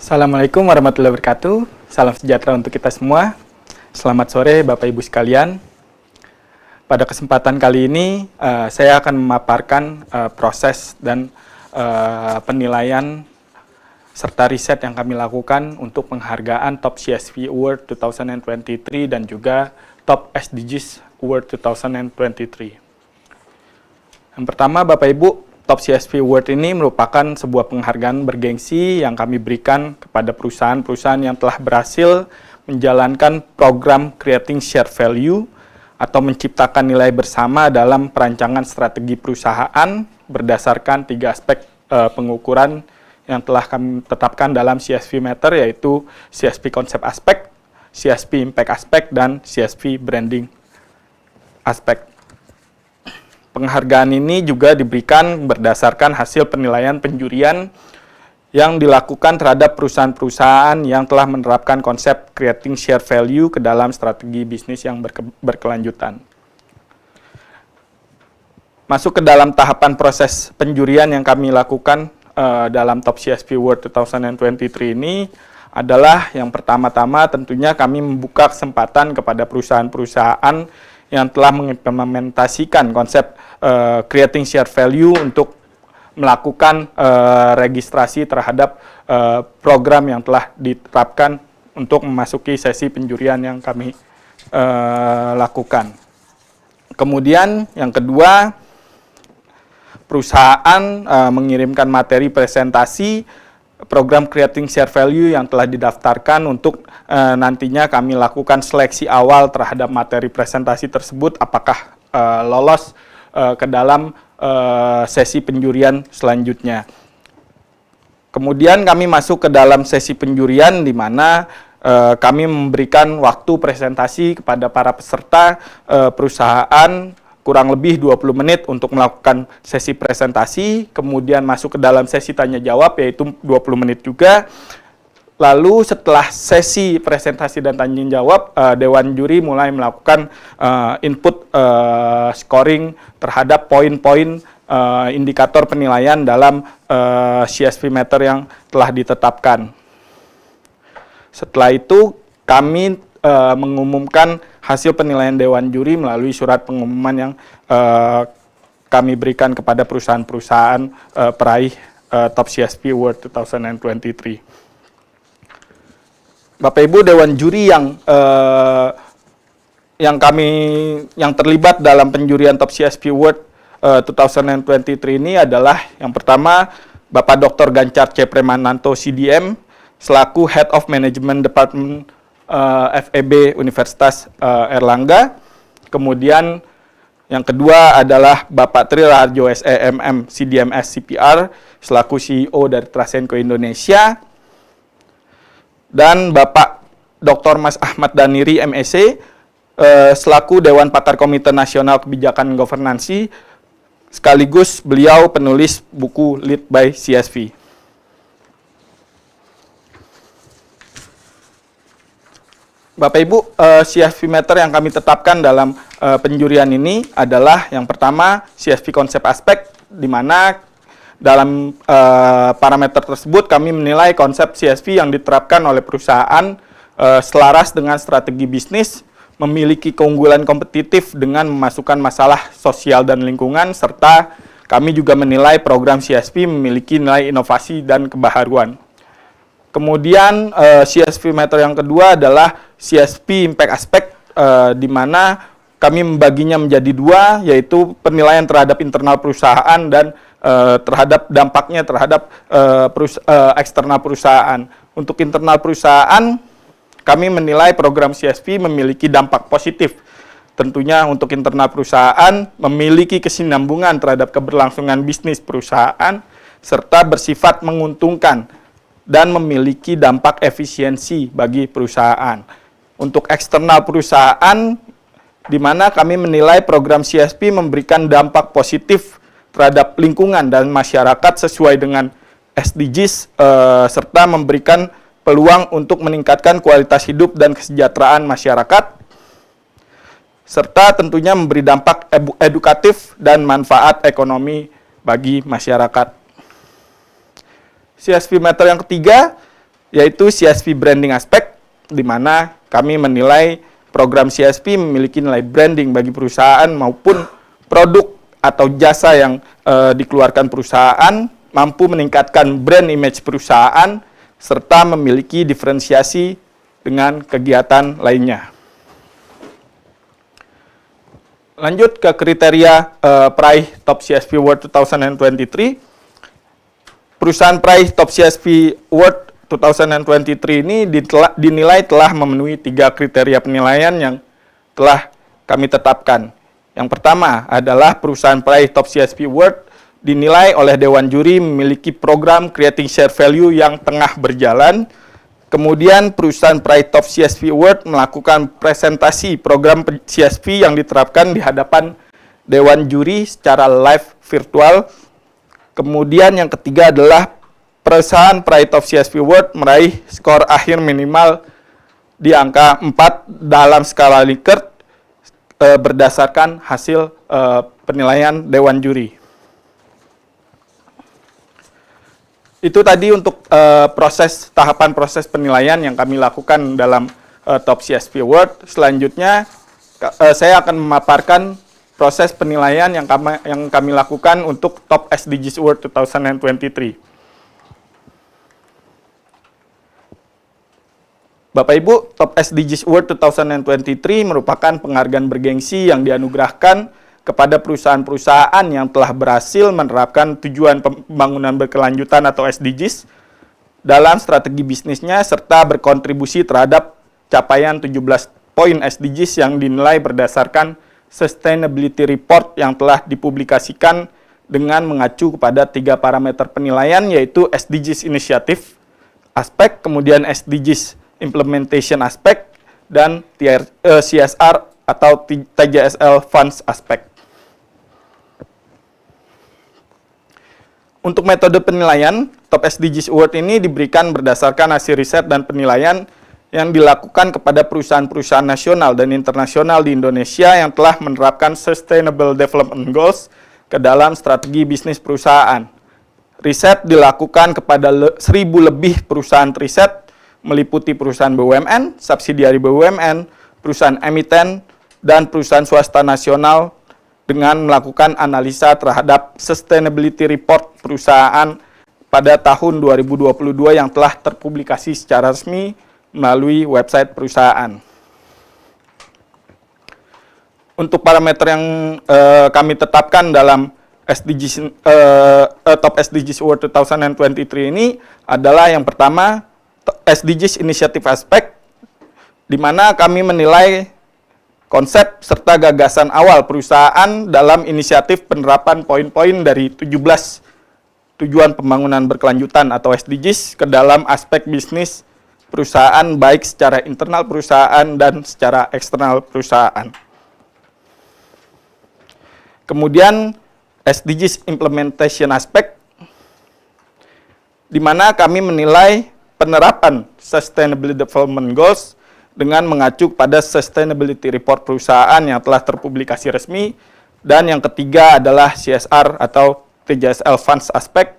Assalamualaikum warahmatullahi wabarakatuh. Salam sejahtera untuk kita semua. Selamat sore Bapak Ibu sekalian. Pada kesempatan kali ini saya akan memaparkan proses dan penilaian serta riset yang kami lakukan untuk penghargaan Top CSV Award 2023 dan juga Top SDGs Award 2023. Yang pertama Bapak Ibu, Top CSV Award ini merupakan sebuah penghargaan bergengsi yang kami berikan kepada perusahaan-perusahaan yang telah berhasil menjalankan program Creating Shared Value atau menciptakan nilai bersama dalam perancangan strategi perusahaan berdasarkan 3 aspek pengukuran yang telah kami tetapkan dalam CSV Meter, yaitu CSV Concept Aspect, CSV Impact Aspect, dan CSV Branding Aspect. Penghargaan ini juga diberikan berdasarkan hasil penilaian penjurian yang dilakukan terhadap perusahaan-perusahaan yang telah menerapkan konsep Creating Shared Value ke dalam strategi bisnis yang berkelanjutan. Masuk ke dalam tahapan proses penjurian yang kami lakukan dalam Top CSV Award 2023 ini adalah yang pertama-tama tentunya kami membuka kesempatan kepada perusahaan-perusahaan yang telah mengimplementasikan konsep Creating Shared Value untuk melakukan registrasi terhadap program yang telah diterapkan untuk memasuki sesi penjurian yang kami lakukan. Kemudian yang kedua, perusahaan mengirimkan materi presentasi program Creating Shared Value yang telah didaftarkan untuk nantinya kami lakukan seleksi awal terhadap materi presentasi tersebut apakah lolos ke dalam sesi penjurian selanjutnya. Kemudian kami masuk ke dalam sesi penjurian di mana kami memberikan waktu presentasi kepada para peserta perusahaan kurang lebih 20 menit untuk melakukan sesi presentasi, kemudian masuk ke dalam sesi tanya jawab yaitu 20 menit juga. Lalu setelah sesi presentasi dan tanya jawab, Dewan Juri mulai melakukan input scoring terhadap poin-poin indikator penilaian dalam CSV Meter yang telah ditetapkan. Setelah itu kami mengumumkan hasil penilaian Dewan Juri melalui surat pengumuman yang kami berikan kepada perusahaan-perusahaan peraih Top CSV Award 2023. Bapak Ibu, Dewan Juri yang terlibat dalam penjurian Top CSV Award 2023 ini adalah yang pertama Bapak Dr. Gancar C. Premananto CDM selaku Head of Management Department FEB Universitas Erlangga. Kemudian yang kedua adalah Bapak Tri Raharjo SEMM CDMS CPR selaku CEO dari Trasenko Indonesia, dan Bapak Dr. Mas Ahmad Daniri MEC selaku Dewan Pakar Komite Nasional Kebijakan Governansi sekaligus beliau penulis buku Lead by CSV. Bapak Ibu, CSV Meter yang kami tetapkan dalam penjurian ini adalah yang pertama CSV Concept Aspect, di mana dalam parameter tersebut kami menilai konsep CSV yang diterapkan oleh perusahaan selaras dengan strategi bisnis, memiliki keunggulan kompetitif dengan memasukkan masalah sosial dan lingkungan, serta kami juga menilai program CSV memiliki nilai inovasi dan kebaharuan. Kemudian CSV Meter yang kedua adalah CSV Impact Aspect, di mana kami membaginya menjadi dua, yaitu penilaian terhadap internal perusahaan dan terhadap dampaknya terhadap eksternal perusahaan. Untuk internal perusahaan, kami menilai program CSV memiliki dampak positif. Tentunya untuk internal perusahaan memiliki kesinambungan terhadap keberlangsungan bisnis perusahaan, serta bersifat menguntungkan dan memiliki dampak efisiensi bagi perusahaan. Untuk eksternal perusahaan, di mana kami menilai program CSV memberikan dampak positif terhadap lingkungan dan masyarakat sesuai dengan SDGs, serta memberikan peluang untuk meningkatkan kualitas hidup dan kesejahteraan masyarakat, serta tentunya memberi dampak edukatif dan manfaat ekonomi bagi masyarakat. CSV Meter yang ketiga yaitu CSV branding aspek, di mana kami menilai program CSV memiliki nilai branding bagi perusahaan maupun produk atau jasa yang dikeluarkan perusahaan, mampu meningkatkan brand image perusahaan, serta memiliki diferensiasi dengan kegiatan lainnya. Lanjut ke kriteria peraih Top CSV Award 2023. Perusahaan peraih Top CSV Award 2023 ini dinilai telah memenuhi 3 kriteria penilaian yang telah kami tetapkan. Yang pertama adalah perusahaan peraih Top CSV Award dinilai oleh Dewan Juri memiliki program Creating Share Value yang tengah berjalan. Kemudian perusahaan peraih Top CSV Award melakukan presentasi program CSV yang diterapkan di hadapan Dewan Juri secara live virtual. Kemudian yang ketiga adalah perusahaan peraih Top CSV Award meraih skor akhir minimal di angka 4 dalam skala Likert berdasarkan hasil penilaian Dewan Juri. Itu tadi untuk tahapan proses penilaian yang kami lakukan dalam Top CSV Award. Selanjutnya saya akan memaparkan proses penilaian yang kami lakukan untuk Top SDGs Award 2023. Bapak Ibu, Top SDGs Award 2023 merupakan penghargaan bergengsi yang dianugerahkan kepada perusahaan-perusahaan yang telah berhasil menerapkan tujuan pembangunan berkelanjutan atau SDGs dalam strategi bisnisnya serta berkontribusi terhadap capaian 17 poin SDGs yang dinilai berdasarkan Sustainability Report yang telah dipublikasikan dengan mengacu kepada 3 parameter penilaian, yaitu SDGs Initiative Aspek, kemudian SDGs Implementation Aspek, dan CSR atau TJSL Funds Aspek. Untuk metode penilaian, Top SDGs Award ini diberikan berdasarkan hasil riset dan penilaian yang dilakukan kepada perusahaan-perusahaan nasional dan internasional di Indonesia yang telah menerapkan Sustainable Development Goals ke dalam strategi bisnis perusahaan. Riset dilakukan kepada 1.000 lebih perusahaan riset, meliputi perusahaan BUMN, subsidiari BUMN, perusahaan emiten, dan perusahaan swasta nasional dengan melakukan analisa terhadap Sustainability Report perusahaan pada tahun 2022 yang telah terpublikasi secara resmi melalui website perusahaan. Untuk parameter yang kami tetapkan dalam Top SDGs Award 2023 ini adalah yang pertama, SDGs Initiative Aspect, di mana kami menilai konsep serta gagasan awal perusahaan dalam inisiatif penerapan poin-poin dari 17 tujuan pembangunan berkelanjutan atau SDGs ke dalam aspek bisnis perusahaan, baik secara internal perusahaan dan secara eksternal perusahaan. Kemudian SDGs Implementation Aspect, di mana kami menilai penerapan Sustainable Development Goals dengan mengacu pada Sustainability Report perusahaan yang telah terpublikasi resmi. Dan yang ketiga adalah CSR atau TJSL Funds Aspect,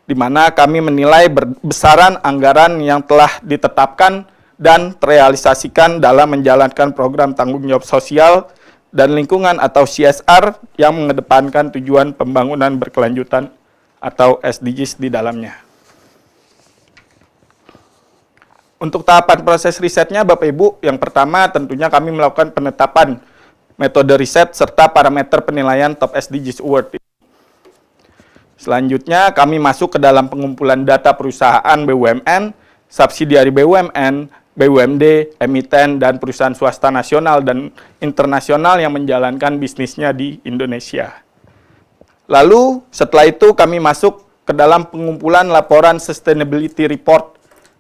di mana kami menilai besaran anggaran yang telah ditetapkan dan terrealisasikan dalam menjalankan program tanggung jawab sosial dan lingkungan atau CSR yang mengedepankan tujuan pembangunan berkelanjutan atau SDGs di dalamnya. Untuk tahapan proses risetnya, Bapak Ibu, yang pertama tentunya kami melakukan penetapan metode riset serta parameter penilaian Top SDGs Award. Selanjutnya, kami masuk ke dalam pengumpulan data perusahaan BUMN, subsidiari BUMN, BUMD, emiten, dan perusahaan swasta nasional dan internasional yang menjalankan bisnisnya di Indonesia. Lalu, setelah itu kami masuk ke dalam pengumpulan laporan Sustainability Report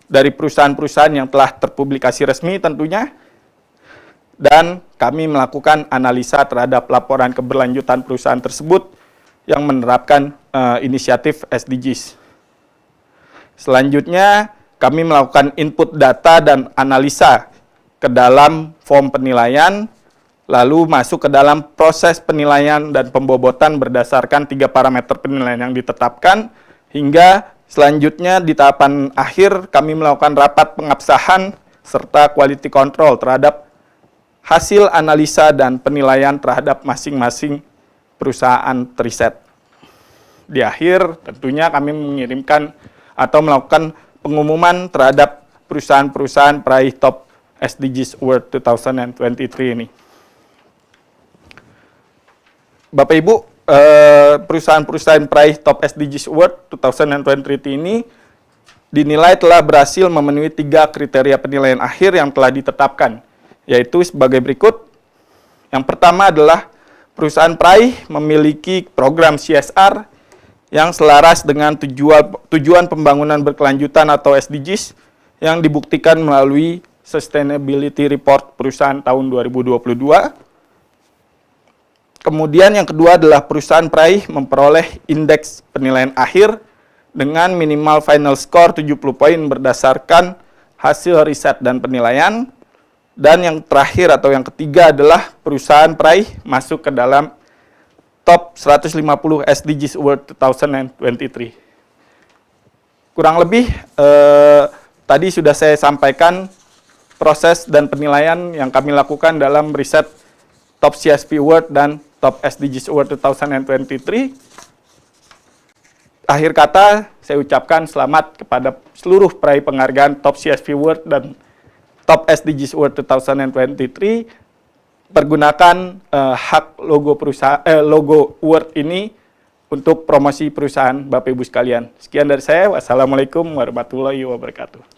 dari perusahaan-perusahaan yang telah terpublikasi resmi tentunya, dan kami melakukan analisa terhadap laporan keberlanjutan perusahaan tersebut yang menerapkan inisiatif SDGs. Selanjutnya, kami melakukan input data dan analisa ke dalam form penilaian, lalu masuk ke dalam proses penilaian dan pembobotan berdasarkan 3 parameter penilaian yang ditetapkan, hingga Selanjutnya di tahapan akhir kami melakukan rapat pengabsahan serta quality control terhadap hasil analisa dan penilaian terhadap masing-masing perusahaan riset. Di akhir tentunya kami mengirimkan atau melakukan pengumuman terhadap perusahaan-perusahaan peraih top SDGs Award 2023 ini. Bapak Ibu, perusahaan-perusahaan peraih top SDGs Award 2023 ini dinilai telah berhasil memenuhi 3 kriteria penilaian akhir yang telah ditetapkan, yaitu sebagai berikut. Yang pertama adalah perusahaan peraih memiliki program CSR yang selaras dengan tujuan pembangunan berkelanjutan atau SDGs yang dibuktikan melalui Sustainability Report perusahaan tahun 2022. Kemudian yang kedua adalah perusahaan peraih memperoleh indeks penilaian akhir dengan minimal final score 70 poin berdasarkan hasil riset dan penilaian. Dan yang terakhir atau yang ketiga adalah perusahaan peraih masuk ke dalam top 150 SDGs Award 2023. Kurang lebih tadi sudah saya sampaikan proses dan penilaian yang kami lakukan dalam riset Top CSP Award dan Top SDGs Award 2023. Akhir kata, saya ucapkan selamat kepada seluruh peraih penghargaan Top CSP Award dan Top SDGs Award 2023. Pergunakan hak logo perusahaan, logo award ini untuk promosi perusahaan Bapak Ibu sekalian. Sekian dari saya. Wassalamualaikum warahmatullahi wabarakatuh.